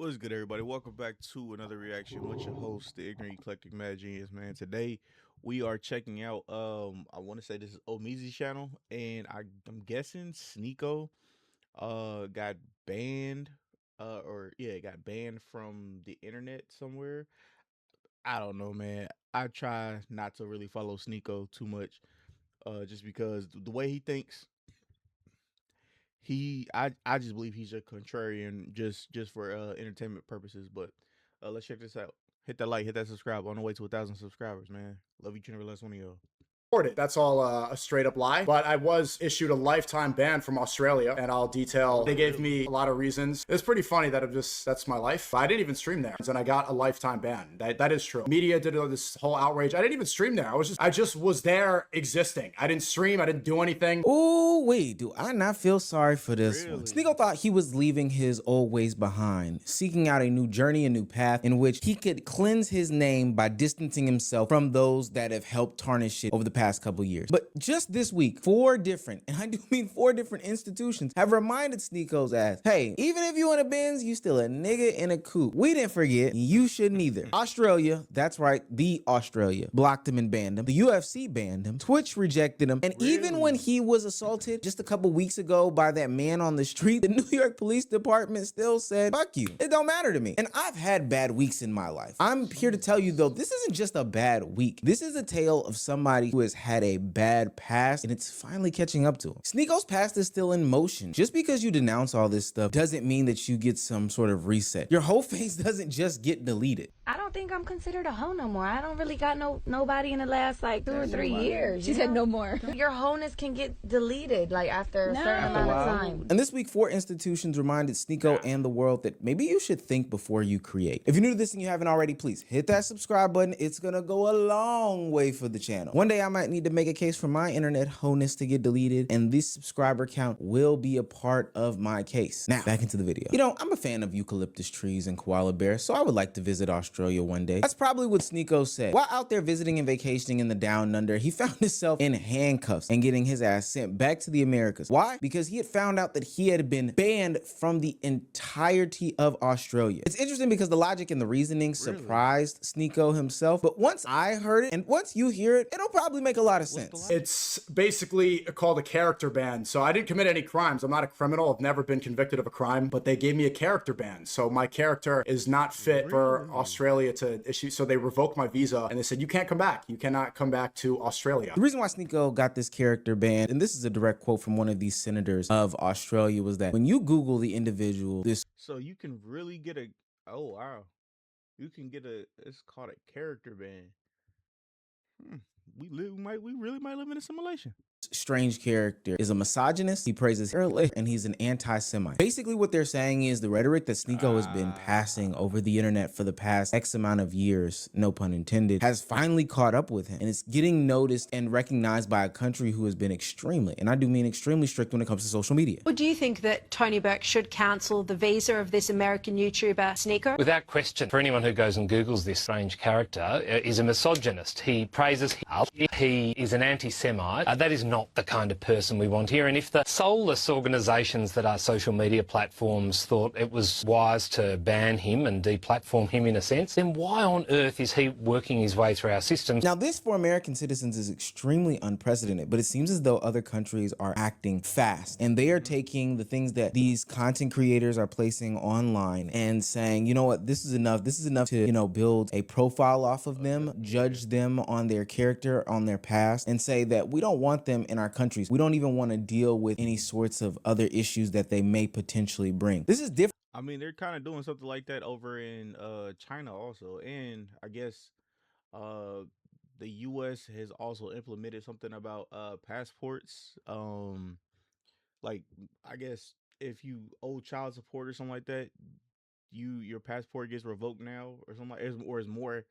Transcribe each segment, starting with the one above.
What's good, everybody? Welcome back to another reaction with your host, the ignorant eclectic mad genius, man. Today we are checking out I want to say this is Omizi's channel, and I'm guessing Sneako got banned got banned from the internet somewhere. I don't know, man. I try not to really follow Sneako too much just because the way he thinks, I just believe he's a contrarian just for entertainment purposes. But let's check this out. Hit that like, hit that subscribe. On the way to 1,000 subscribers, man. Love each and every last one of y'all. It. That's all a straight up lie. But I was issued a lifetime ban from Australia, and I'll detail. They gave me a lot of reasons. It's pretty funny that that's my life. But I didn't even stream there, and I got a lifetime ban. That is true. Media did this whole outrage. I didn't even stream there. I just was there existing. I didn't stream. I didn't do anything. Oh wait, do I not feel sorry for this one? Really? Sneako thought he was leaving his old ways behind, seeking out a new journey, a new path in which he could cleanse his name by distancing himself from those that have helped tarnish it over the past couple years. But just this week, 4 different, and I do mean 4 different institutions have reminded Sneako's ass, hey, even if you in a Benz, you still a nigga in a coupe. We didn't forget, you shouldn't either. Australia, that's right, the Australia, blocked him and banned him. The UFC banned him. Twitch rejected him. And even when he was assaulted just a couple weeks ago by that man on the street, the New York Police Department still said, fuck you. It don't matter to me. And I've had bad weeks in my life. I'm here to tell you though, this isn't just a bad week. This is a tale of somebody who has had a bad past and it's finally catching up to him. Sneako's past is still in motion. Just because you denounce all this stuff doesn't mean that you get some sort of reset. Your whole face doesn't just get deleted. I don't think I'm considered a hoe no more. I don't really got nobody in the last like 2 or 3 years. She said no more. Your wholeness can get deleted like after a certain amount of time. And this week, 4 institutions reminded Sneako and the world that maybe you should think before you create. If you're new to this and you haven't already, please hit that subscribe button. It's gonna go a long way for the channel. One day I might need to make a case for my internet wholeness to get deleted, and this subscriber count will be a part of my case. Now, back into the video. You know, I'm a fan of eucalyptus trees and koala bears, so I would like to visit Australia one day. That's probably what Sneako said. While out there visiting and vacationing in the Down Under, he found himself in handcuffs and getting his ass sent back to the Americas. Why? Because he had found out that he had been banned from the entirety of Australia. It's interesting because the logic and the reasoning surprised Sneako himself, but once I heard it, and once you hear it, it'll probably make a lot of sense. It's basically called a character ban. So I didn't commit any crimes. I'm not a criminal. I've never been convicted of a crime, but they gave me a character ban. So my character is not fit for Australia to issue. So they revoked my visa and they said, you can't come back. You cannot come back to Australia. The reason why Sneako got this character banned, and this is a direct quote from one of these senators of Australia, was that when you Google the individual, So you can really get a you can get it's called a character ban. We really might live in a simulation. strange character is a misogynist, he praises her leg, and he's an anti-Semite. Basically what they're saying is the rhetoric that Sneako has been passing over the internet for the past X amount of years, no pun intended, has finally caught up with him, and it's getting noticed and recognized by a country who has been extremely, and I do mean extremely strict when it comes to social media. Well, do you think that Tony Burke should cancel the visa of this American YouTuber, Sneako? Without question, for anyone who goes and Googles this strange character, is a misogynist. He praises, he is an anti-Semite. That is not the kind of person we want here. And if the soulless organisations that are social media platforms thought it was wise to ban him and deplatform him in a sense, then why on earth is he working his way through our systems? Now, this for American citizens is extremely unprecedented, but it seems as though other countries are acting fast, and they are taking the things that these content creators are placing online and saying, you know what, this is enough to, you know, build a profile off of them, judge them on their character, on their past, and say that we don't want them in our countries. We don't even want to deal with any sorts of other issues that they may potentially bring. This is different. I mean, they're kind of doing something like that over in China also, and I guess the US has also implemented something about passports. Like, I guess if you owe child support or something like that, your passport gets revoked now or something like, or is more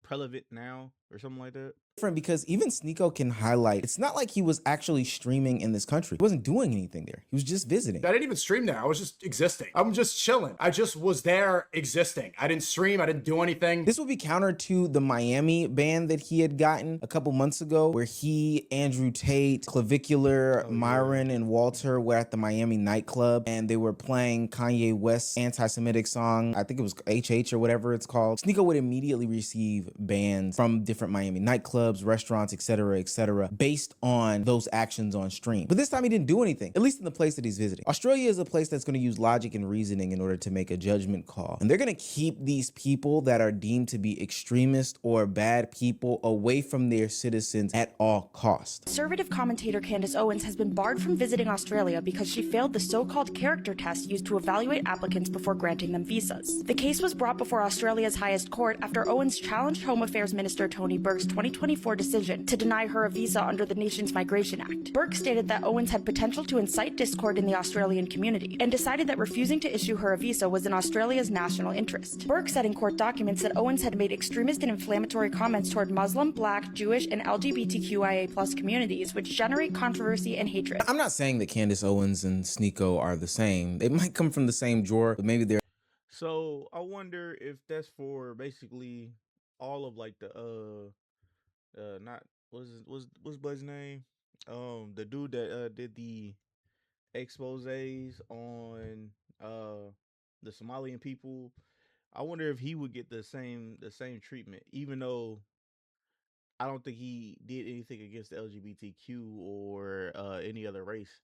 prevalent now or something like that. Different because even Sneako can highlight, it's not like he was actually streaming in this country. He wasn't doing anything there. He was just visiting. I didn't even stream there. I was just existing. I'm just chilling. I just was there existing. I didn't stream. I didn't do anything. This would be counter to the Miami ban that he had gotten a couple months ago, where he, Andrew Tate, Clavicular, Myron, and Walter were at the Miami nightclub, and they were playing Kanye West's anti-Semitic song. I think it was HH or whatever it's called. Sneako would immediately receive bans from different Miami nightclubs, restaurants, etc., based on those actions on stream. But this time he didn't do anything, at least in the place that he's visiting. Australia is a place that's going to use logic and reasoning in order to make a judgment call. And they're going to keep these people that are deemed to be extremist or bad people away from their citizens at all costs. Conservative commentator Candace Owens has been barred from visiting Australia because she failed the so-called character test used to evaluate applicants before granting them visas. The case was brought before Australia's highest court after Owens challenged Home Affairs Minister Tony Burke's 2024 decision to deny her a visa under the nation's Migration Act. Burke stated that Owens had potential to incite discord in the Australian community and decided that refusing to issue her a visa was in Australia's national interest. Burke said in court documents that Owens had made extremist and inflammatory comments toward Muslim, Black, Jewish, and LGBTQIA+ communities, which generate controversy and hatred. I'm not saying that Candace Owens and Sneako are the same. They might come from the same drawer, but maybe they're. So I wonder if that's for basically all of like the not what's Bud's name? The dude that did the exposés on the Somalian people. I wonder if he would get the same treatment, even though I don't think he did anything against the LGBTQ or any other race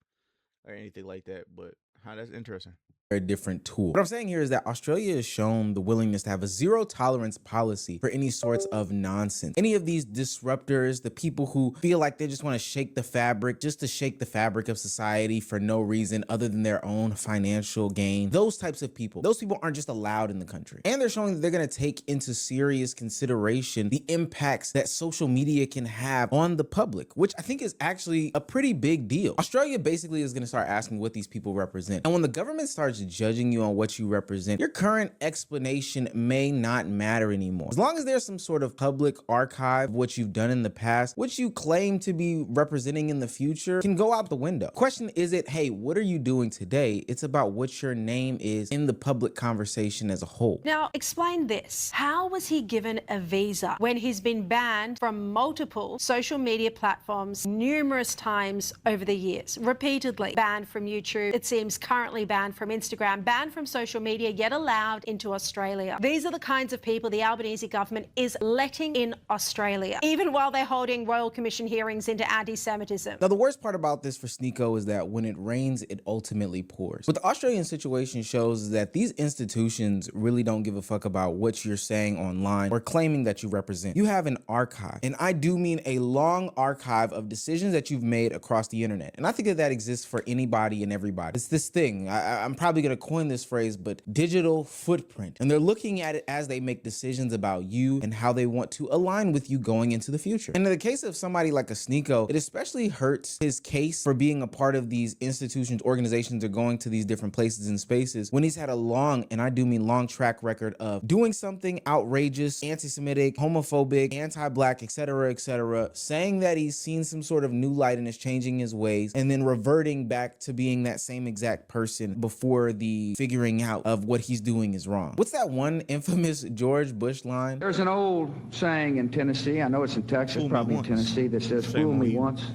or anything like that. But that's interesting. A different tool. What I'm saying here is that Australia has shown the willingness to have a zero tolerance policy for any sorts of nonsense. Any of these disruptors, the people who feel like they just want to shake the fabric, just to shake the fabric of society for no reason other than their own financial gain, those types of people, those people aren't just allowed in the country. And they're showing that they're going to take into serious consideration the impacts that social media can have on the public, which I think is actually a pretty big deal. Australia basically is going to start asking what these people represent. And when the government starts judging you on what you represent, your current explanation may not matter anymore. As long as there's some sort of public archive of what you've done in the past, what you claim to be representing in the future can go out the window. Question isn't, hey, what are you doing today? It's about what your name is in the public conversation as a whole. Now, explain this. How was he given a visa when he's been banned from multiple social media platforms numerous times over the years? Repeatedly banned from YouTube. It seems currently banned from Instagram. Banned from social media, yet allowed into Australia. These are the kinds of people the Albanese government is letting in Australia, even while they're holding Royal Commission hearings into anti-Semitism. Now, the worst part about this for Sneako is that when it rains, it ultimately pours. What the Australian situation shows is that these institutions really don't give a fuck about what you're saying online or claiming that you represent. You have an archive, and I do mean a long archive of decisions that you've made across the internet. And I think that exists for anybody and everybody. It's this thing, I'm probably going to coin this phrase, but digital footprint. And they're looking at it as they make decisions about you and how they want to align with you going into the future. And in the case of somebody like a Sneako, it especially hurts his case for being a part of these institutions, organizations, or going to these different places and spaces when he's had a long, and I do mean long, track record of doing something outrageous, anti-Semitic, homophobic, anti-Black, etc., saying that he's seen some sort of new light and is changing his ways, and then reverting back to being that same exact person before the figuring out of what he's doing is wrong. What's that one infamous George Bush line? There's an old saying in Tennessee, I know it's in Texas, probably in Tennessee, that says, fool me once,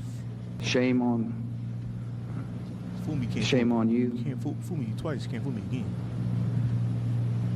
shame on you. Can't fool me twice, can't fool me again.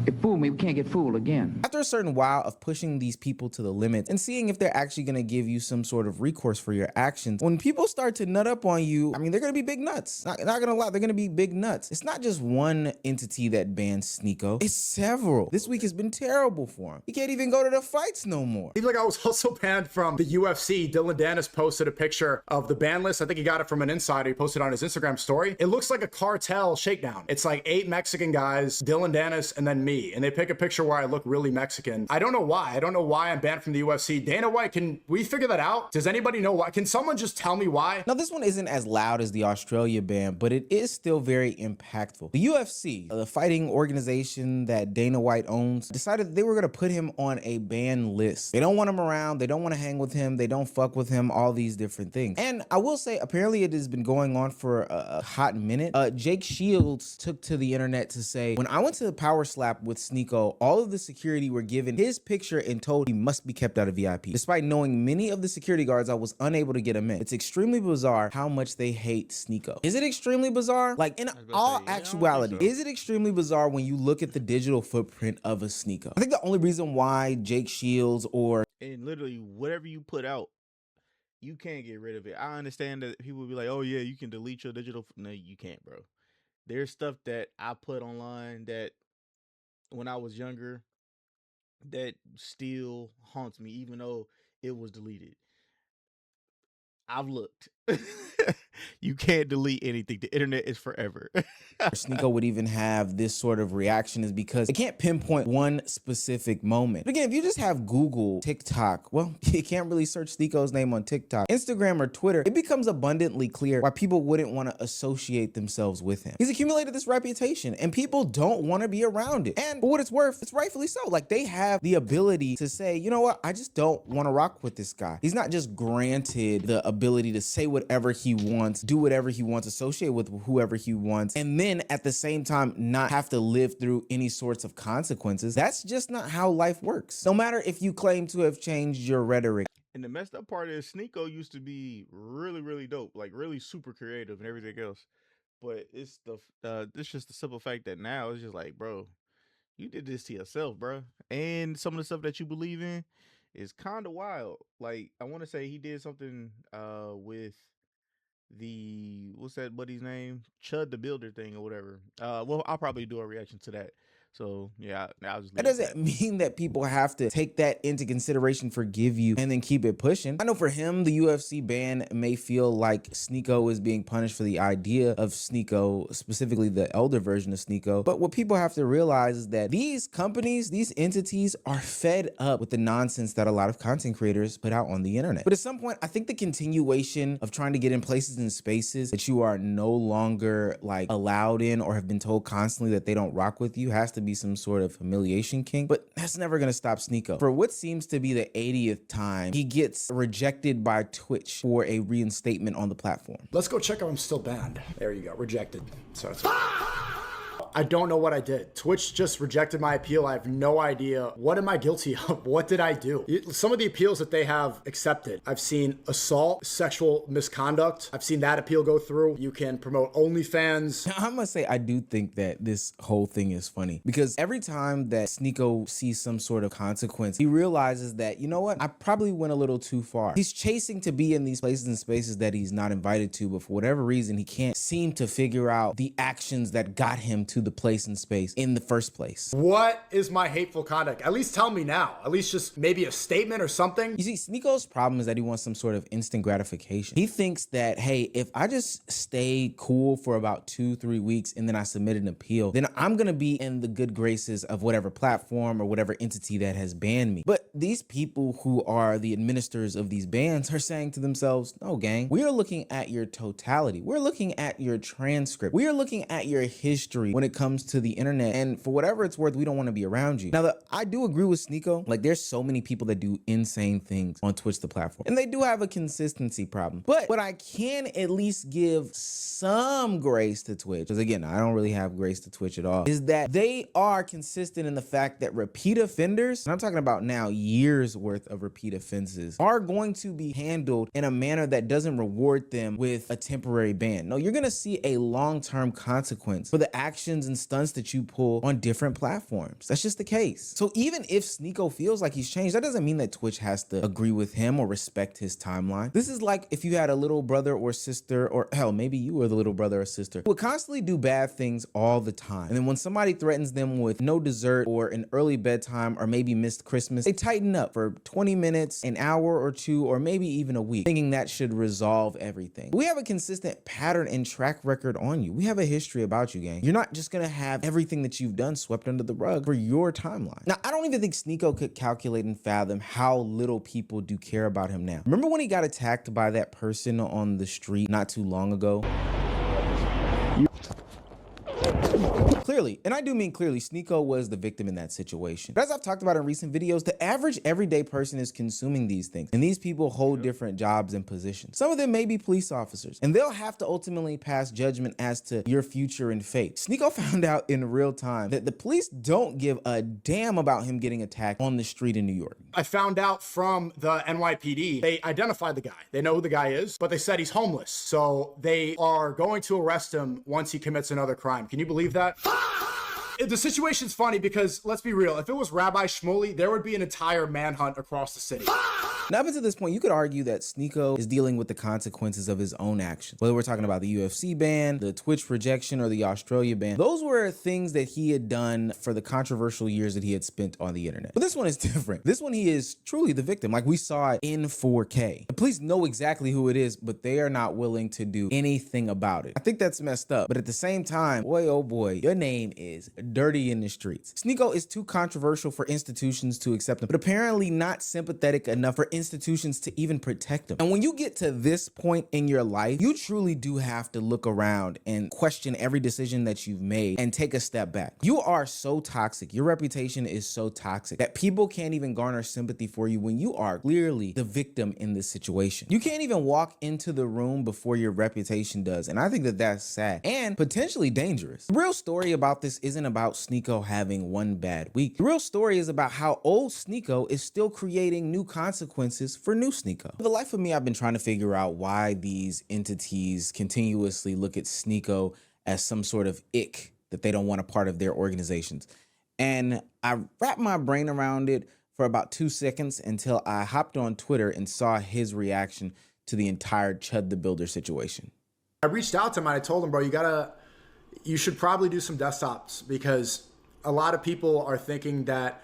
If fool me, we can't get fooled again. After a certain while of pushing these people to the limit and seeing if they're actually going to give you some sort of recourse for your actions, when people start to nut up on you, I mean, they're going to be big nuts. Not going to lie, they're going to be big nuts. It's not just one entity that bans Sneako. It's several. This week has been terrible for him. He can't even go to the fights no more. Even like I was also banned from the UFC. Dylan Dennis posted a picture of the ban list. I think he got it from an insider. He posted on his Instagram story. It looks like a cartel shakedown. It's like 8 Mexican guys, Dylan Dennis, and then me. me and they pick a picture where I look really Mexican, I don't know why. I don't know why I'm banned from the UFC. Dana White, can we figure that out? Does anybody know why? Can someone just tell me why? Now, this one isn't as loud as the Australia ban, but it is still very impactful. The UFC, the fighting organization that Dana White owns, decided they were going to put him on a ban list. They don't want him around. They don't want to hang with him. They don't fuck with him, all these different things. And I will say, apparently it has been going on for a hot minute. Jake Shields took to the internet to say, when I went to the Power Slap with Sneako, all of the security were given his picture and told he must be kept out of VIP. Despite knowing many of the security guards, I was unable to get him in. It's extremely bizarre how much they hate Sneako. Is it extremely bizarre? Like, in all actuality, is it extremely bizarre when you look at the digital footprint of a Sneako? I think the only reason why Jake Shields or And literally, whatever you put out, you can't get rid of it. I understand that people will be like, oh yeah, you can delete your digital. No, you can't, bro. There's stuff that I put online that when I was younger that still haunts me, even though it was deleted. I've looked. You can't delete anything. The internet is forever. Sneako would even have this sort of reaction is because it can't pinpoint one specific moment. But again, if you just have Google, TikTok, well, you can't really search Sneako's name on TikTok, Instagram, or Twitter. It becomes abundantly clear why people wouldn't want to associate themselves with him. He's accumulated this reputation and people don't want to be around it. And for what it's worth, it's rightfully so. Like, they have the ability to say, you know what, I just don't want to rock with this guy. He's not just granted the ability to say whatever he wants, do whatever he wants, associate with whoever he wants, and then at the same time not have to live through any sorts of consequences. That's just not how life works. No matter if you claim to have changed your rhetoric. And the messed up part is Sneako used to be really, really dope, like really super creative and everything else. But it's just the simple fact that now it's just like, bro, you did this to yourself, bro. And some of the stuff that you believe in is kind of wild. Like, I want to say he did something with the, what's that buddy's name, Chud the Builder thing or whatever. Well, I'll probably do a reaction to that. So yeah, I'll just leave That doesn't mean that people have to take that into consideration, forgive you, and then keep it pushing. I know for him, the UFC ban may feel like Sneako is being punished for the idea of Sneako, specifically the elder version of Sneako. But what people have to realize is that these companies, these entities are fed up with the nonsense that a lot of content creators put out on the internet. But at some point, I think the continuation of trying to get in places and spaces that you are no longer like allowed in or have been told constantly that they don't rock with you has to be some sort of humiliation kink, but that's never gonna stop Sneako. For what seems to be the 80th time, he gets rejected by Twitch for a reinstatement on the platform. Let's go check if I'm still banned. There you go, rejected. So it's I don't know what I did. Twitch just rejected my appeal. I have no idea. What am I guilty of? What did I do? Some of the appeals that they have accepted, I've seen assault, sexual misconduct. I've seen that appeal go through. You can promote OnlyFans. Now, I must say, I do think that this whole thing is funny because every time that Sneako sees some sort of consequence, he realizes that, you know what, I probably went a little too far. He's chasing to be in these places and spaces that he's not invited to, but for whatever reason, he can't seem to figure out the actions that got him to the place and space in the first place. What is my hateful conduct? At least tell me now. At least just maybe a statement or something. You see, Sneako's problem is that he wants some sort of instant gratification. He thinks that, hey, if I just stay cool for about 2-3 weeks and then I submit an appeal, then I'm gonna be in the good graces of whatever platform or whatever entity that has banned me. But these people who are the administrators of these bans are saying to themselves, no, gang, we are looking at your totality. We're looking at your transcript. We are looking at your history when it comes to the internet, and for whatever it's worth, we don't want to be around you. Now, I do agree with Sneako. Like, there's so many people that do insane things on Twitch, the platform, and they do have a consistency problem. But what I can at least give some grace to Twitch, because again, I don't really have grace to Twitch at all, is that they are consistent in the fact that repeat offenders, and I'm talking about now years worth of repeat offenses, are going to be handled in a manner that doesn't reward them with a temporary ban. No, you're gonna see a long-term consequence for the actions and stunts that you pull on different platforms. That's just the case. So even if Sneako feels like he's changed, that doesn't mean that Twitch has to agree with him or respect his timeline. This is like if you had a little brother or sister, or hell, maybe you were the little brother or sister, who would constantly do bad things all the time. And then when somebody threatens them with no dessert or an early bedtime or maybe missed Christmas, they tighten up for 20 minutes, an hour or two, or maybe even a week, thinking that should resolve everything. We have a consistent pattern and track record on you. We have a history about you, gang. You're not just just gonna have everything that you've done swept under the rug for your timeline. Now, I don't even think Sneako could calculate and fathom how little people do care about him now. Remember when he got attacked by that person on the street not too long ago? Clearly, and I do mean clearly, Sneako was the victim in that situation. But as I've talked about in recent videos, the average everyday person is consuming these things, and these people hold different jobs and positions. Some of them may be police officers, and they'll have to ultimately pass judgment as to your future and fate. Sneako found out in real time that the police don't give a damn about him getting attacked on the street in New York. I found out from the NYPD, they identified the guy. They know who the guy is, but they said he's homeless. So they are going to arrest him once he commits another crime. Can you believe that? The situation's funny because, let's be real, if it was Rabbi Shmuley, there would be an entire manhunt across the city. Now, up until this point, you could argue that Sneako is dealing with the consequences of his own actions. Whether we're talking about the UFC ban, the Twitch rejection, or the Australia ban, those were things that he had done for the controversial years that he had spent on the internet. But this one is different. This one, he is truly the victim. Like, we saw it in 4K. The police know exactly who it is, but they are not willing to do anything about it. I think that's messed up. But at the same time, boy, oh boy, your name is dirty in the streets. Sneako is too controversial for institutions to accept him, but apparently not sympathetic enough for institutions to even protect them. And when you get to this point in your life, you truly do have to look around and question every decision that you've made and take a step back. You are so toxic. Your reputation is so toxic that people can't even garner sympathy for you when you are clearly the victim in this situation. You can't even walk into the room before your reputation does. And I think that that's sad and potentially dangerous. The real story about this isn't about Sneako having one bad week. The real story is about how old Sneako is still creating new consequences for new Sneako. For the life of me, I've been trying to figure out why these entities continuously look at Sneako as some sort of ick that they don't want a part of their organizations. And I wrapped my brain around it for about 2 seconds until I hopped on Twitter and saw his reaction to the entire Chud the Builder situation. I reached out to him and I told him, bro, you should probably do some desktops because a lot of people are thinking that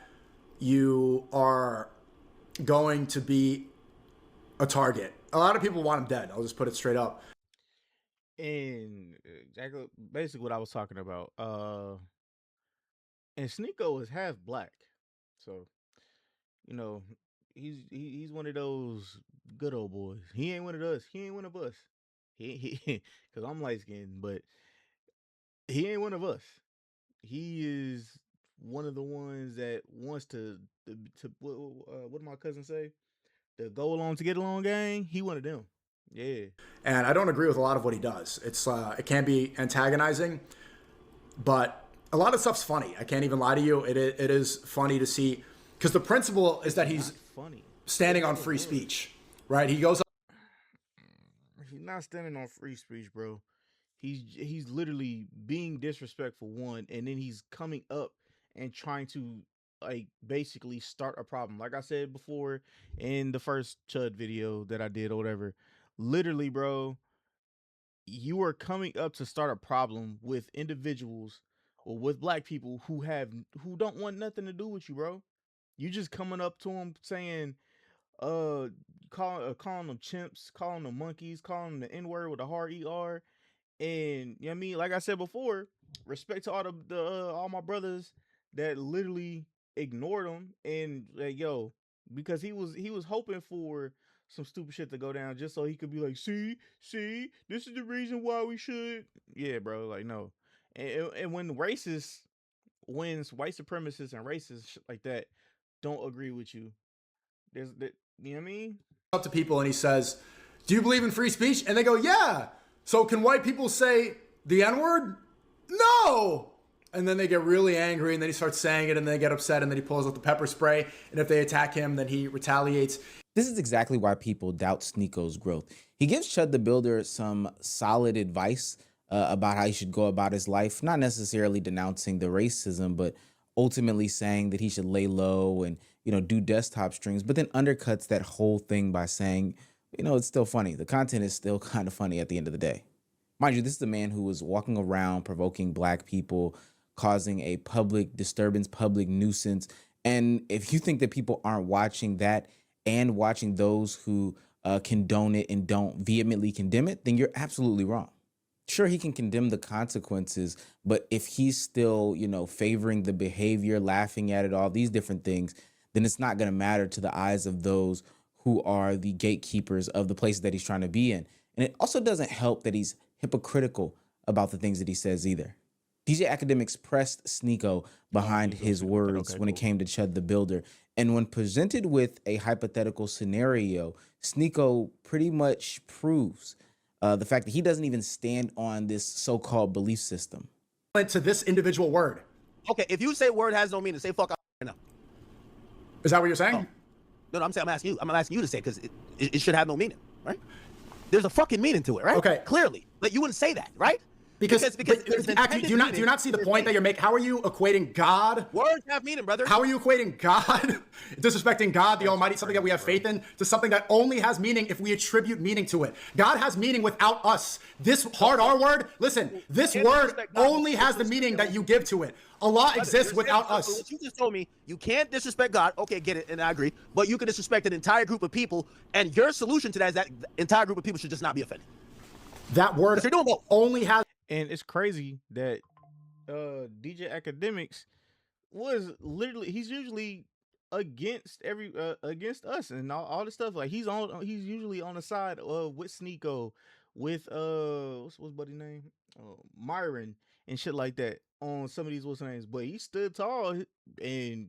you are going to be a target. A lot of people want him dead. I'll just put it straight up. And exactly, basically what I was talking about. And Sneako is half black, so you know he's one of those good old boys. He ain't one of us. He ain't one of us. He because I'm light skinned, but he ain't one of us. He is one of the ones that wants to what did my cousin say? The go along to get along gang. He one of them. Yeah. And I don't agree with a lot of what he does. It can be antagonizing, but a lot of stuff's funny. I can't even lie to you. It is funny to see because the principle is that he's funny, standing on free speech, right? He goes. He's not standing on free speech, bro. He's literally being disrespectful, one, and then he's coming up and trying to like basically start a problem. Like I said before in the first Chud video that I did or whatever, literally, bro, you are coming up to start a problem with individuals or with black people who don't want nothing to do with you, bro. You just coming up to them saying, calling them chimps, calling them monkeys, calling them the N-word with a hard ER. And you know what I mean, like I said before, respect to all my brothers that literally ignored him and like, yo, because he was hoping for some stupid shit to go down just so he could be like, see, this is the reason why we should. Yeah, bro, like no. And when racists wins, white supremacists and racists shit like that don't agree with you, you know what I mean? Up to people and he says, "Do you believe in free speech?" And they go, "Yeah." So can white people say the N-word? No. And then they get really angry and then he starts saying it and then they get upset and then he pulls out the pepper spray. And if they attack him, then he retaliates. This is exactly why people doubt Sneako's growth. He gives Chud the Builder some solid advice about how he should go about his life, not necessarily denouncing the racism, but ultimately saying that he should lay low and, do desktop streams, but then undercuts that whole thing by saying, it's still funny. The content is still kind of funny at the end of the day. Mind you, this is a man who was walking around provoking black people, causing a public disturbance, public nuisance. And if you think that people aren't watching that and watching those who condone it and don't vehemently condemn it, then you're absolutely wrong. Sure, he can condemn the consequences, but if he's still, favoring the behavior, laughing at it, all these different things, then it's not going to matter to the eyes of those who are the gatekeepers of the places that he's trying to be in. And it also doesn't help that he's hypocritical about the things that he says either. DJ Academics pressed Sneako behind his words when it came to Chud the Builder. And when presented with a hypothetical scenario, Sneako pretty much proves the fact that he doesn't even stand on this so-called belief system. To this individual word. Okay, if you say word has no meaning, say fuck right now. Is that what you're saying? Oh. No, I'm saying I'm asking you to say it because it should have no meaning, right? There's a fucking meaning to it, right? Okay. Clearly, but you wouldn't say that, right? Because do you not see the point that you're making? How are you equating God? Words have meaning, brother. How are you equating God, disrespecting God, the Almighty, something that we have faith in, to something that only has meaning if we attribute meaning to it? God has meaning without us. This hard R word, listen, this word only has the meaning that you give to it. Allah exists without us. What you just told me, you can't disrespect God. Okay, get it, and I agree. But you can disrespect an entire group of people, and your solution to that is that the entire group of people should just not be offended. That word only has. And it's crazy that DJ Academics was literally, he's usually against against us and all this stuff. Like he's usually on the side with Sneako, with what's buddy name? Myron and shit like that on some of these what's names. But he stood tall and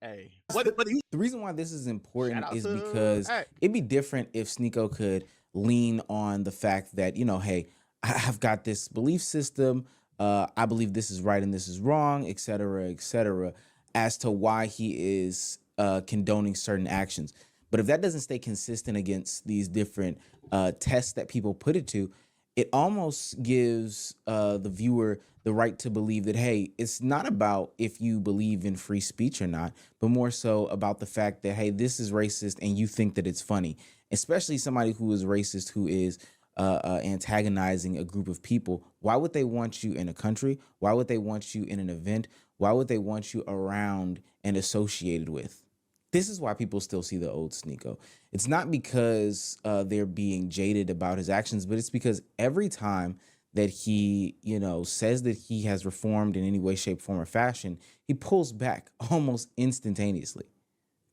hey. The reason why this is important is because it'd be different if Sneako could lean on the fact that, hey, I've got this belief system. I believe this is right and this is wrong, et cetera, as to why he is condoning certain actions. But if that doesn't stay consistent against these different tests that people put it to, it almost gives the viewer the right to believe that, hey, it's not about if you believe in free speech or not, but more so about the fact that, hey, this is racist and you think that it's funny, especially somebody who is racist, who is antagonizing a group of people. Why would they want you in a country? Why would they want you in an event? Why would they want you around and associated with? This is why people still see the old Sneako. It's not because they're being jaded about his actions, but it's because every time that he, says that he has reformed in any way, shape, form, or fashion, he pulls back almost instantaneously.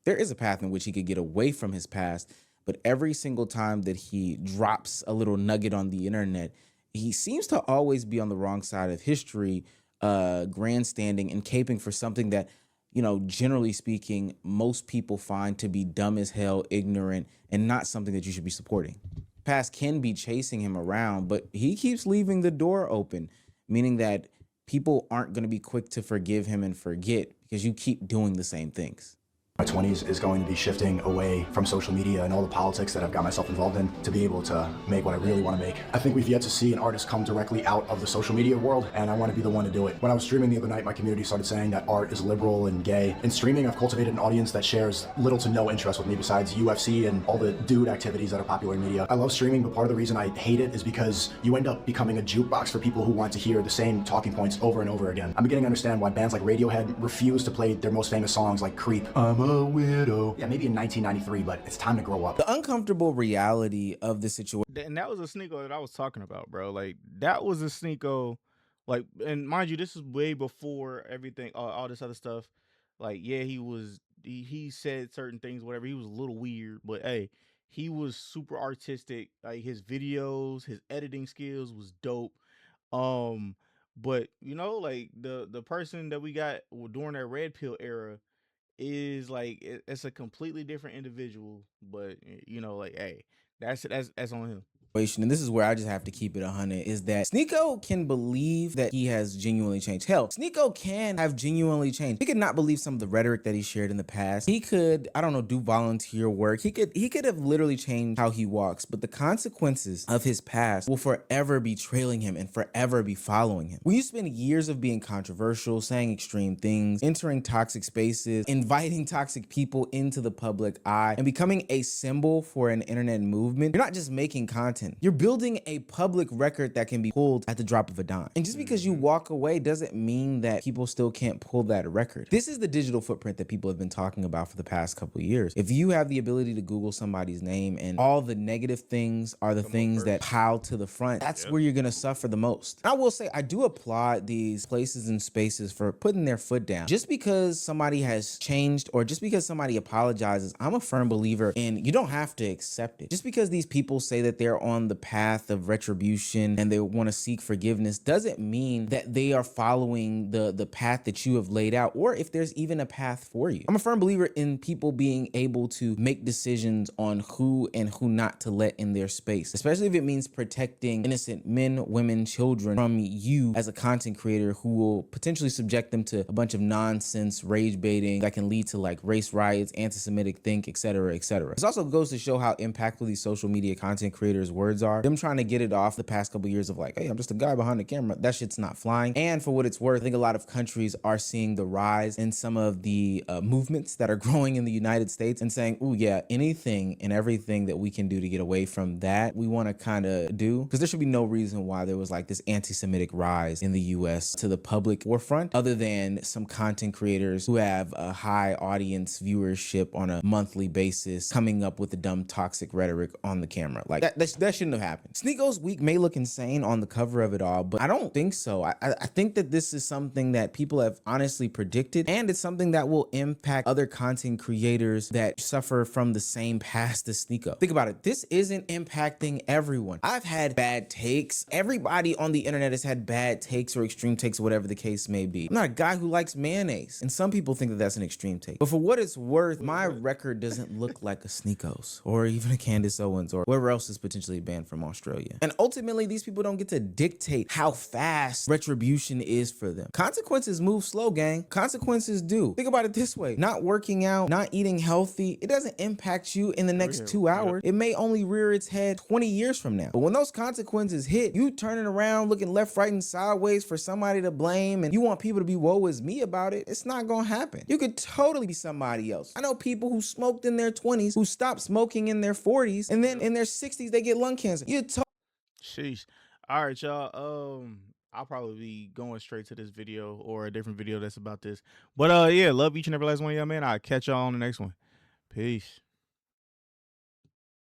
There is a path in which he could get away from his past, but every single time that he drops a little nugget on the internet, he seems to always be on the wrong side of history, grandstanding and caping for something that, generally speaking, most people find to be dumb as hell, ignorant, and not something that you should be supporting. Past can be chasing him around, but he keeps leaving the door open, meaning that people aren't going to be quick to forgive him and forget because you keep doing the same things. My 20s is going to be shifting away from social media and all the politics that I've got myself involved in to be able to make what I really want to make. I think we've yet to see an artist come directly out of the social media world, and I want to be the one to do it. When I was streaming the other night, my community started saying that art is liberal and gay. In streaming, I've cultivated an audience that shares little to no interest with me besides UFC and all the dude activities that are popular in media. I love streaming, but part of the reason I hate it is because you end up becoming a jukebox for people who want to hear the same talking points over and over again. I'm beginning to understand why bands like Radiohead refuse to play their most famous songs like Creep. I'm a weirdo. Yeah, maybe in 1993, but it's time to grow up. The uncomfortable reality of the situation. And that was a Sneako that I was talking about, bro. Like, that was a Sneako, like, and mind you, this is way before everything, all this other stuff. Like, yeah, he said certain things, whatever. He was a little weird, but hey, he was super artistic. Like, his videos, his editing skills was dope. But like the person that we got during that red pill era is like it's a completely different individual, but like, hey, that's on him. And this is where I just have to keep it 100, is that Sneako can believe that he has genuinely changed. Hell, Sneako can have genuinely changed. He could not believe some of the rhetoric that he shared in the past. He could, I don't know, do volunteer work. He could have literally changed how he walks, but the consequences of his past will forever be trailing him and forever be following him. When you spend years of being controversial, saying extreme things, entering toxic spaces, inviting toxic people into the public eye, and becoming a symbol for an internet movement, you're not just making content, mountain. You're building a public record that can be pulled at the drop of a dime. And just because you walk away doesn't mean that people still can't pull that record. This is the digital footprint that people have been talking about for the past couple of years. If you have the ability to Google somebody's name and all the negative things are the things that pile to the front, that's where you're gonna suffer the most. I will say, I do applaud these places and spaces for putting their foot down. Just because somebody has changed or just because somebody apologizes, I'm a firm believer in you don't have to accept it. Just because these people say that they're on the path of retribution and they want to seek forgiveness doesn't mean that they are following the path that you have laid out, or if there's even a path for you. I'm a firm believer in people being able to make decisions on who and who not to let in their space, especially if it means protecting innocent men, women, children from you as a content creator who will potentially subject them to a bunch of nonsense, rage baiting that can lead to like race riots, anti-Semitic think, etc., etc. This also goes to show how impactful these social media content creators' words are. Them trying to get it off the past couple years of like, hey, I'm just a guy behind the camera. That shit's not flying. And for what it's worth, I think a lot of countries are seeing the rise in some of the movements that are growing in the United States and saying, oh yeah, anything and everything that we can do to get away from that, we want to kind of do. Because there should be no reason why there was like this anti-Semitic rise in the US to the public forefront, other than some content creators who have a high audience viewership on a monthly basis coming up with the dumb toxic rhetoric on the camera. Like that shouldn't have happened. Sneako's week may look insane on the cover of it all, but I don't think so. I think that this is something that people have honestly predicted, and it's something that will impact other content creators that suffer from the same past as Sneako. Think about it. This isn't impacting everyone. I've had bad takes. Everybody on the internet has had bad takes or extreme takes, or whatever the case may be. I'm not a guy who likes mayonnaise, and some people think that that's an extreme take. But for what it's worth, my record doesn't look like a Sneako's or even a Candace Owens or whoever else is potentially banned from Australia. And ultimately, these people don't get to dictate how fast retribution is for them. Consequences move slow, gang. Consequences do. Think about it this way. Not working out, not eating healthy, it doesn't impact you in the next 2 hours. It may only rear its head 20 years from now. But when those consequences hit, you turning around, looking left, right, and sideways for somebody to blame, and you want people to be woe is me about it, it's not gonna happen. You could totally be somebody else. I know people who smoked in their 20s, who stopped smoking in their 40s, and then in their 60s, they get lung cancer. Sheesh. All right, y'all. I'll probably be going straight to this video or a different video that's about this. But yeah, love each and every last one of y'all, man. I'll catch y'all on the next one. Peace.